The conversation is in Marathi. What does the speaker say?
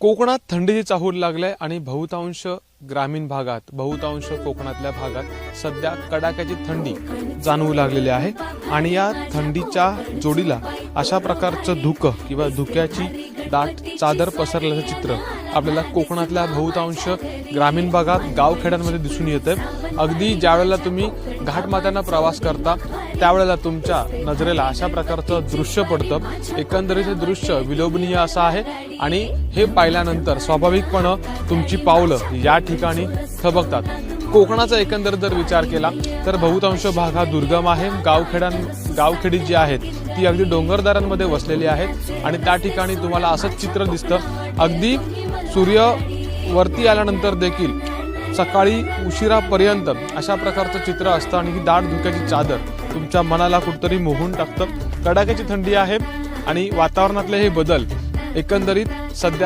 कोकणात थंडीची चाहूल लागलाय आणि बहुतांश ग्रामीण भागात बहुतांश कोकणातल्या भागात सध्या कडाक्याची थंडी जाणवू लागलेली आहे आणि या थंडीच्या जोडीला अशा प्रकारचं धुकं किंवा धुक्याची दाट चादर पसरल्याचं चित्र आपल्याला कोकणातल्या बहुतांश ग्रामीण भागात गावखेड्यांमध्ये दिसून येतं। अगदी ज्यावेळेला तुम्ही घाटमाथ्यानं प्रवास करता त्यावेळेला तुमच्या नजरेला अशा प्रकारचं दृश्य पडतं। एकंदरीत हे दृश्य विलोभनीय असं आहे आणि हे पाहिल्यानंतर स्वाभाविकपणे तुमची पावलं या ठिकाणी थबकतात। कोकणाचा एकंदर जर विचार केला तर बहुतांश भाग हा दुर्गम आहे। गावखेडी जी आहेत ती अगदी डोंगरदऱ्यांमध्ये वसलेली आहेत आणि त्या ठिकाणी तुम्हाला असंच चित्र दिसतं। अगदी सूर्य वरती आल्यानंतर देखील सकाळी उशिरापर्यंत अशा प्रकारचं चित्र असतं आणि ही दाट धुक्याची चादर तुमच्या मनाला कुठतरी मोहून टाकतं। कडाक्याची थंडी आहे आणि वातावरणातले हे बदल एकंदरीत सध्या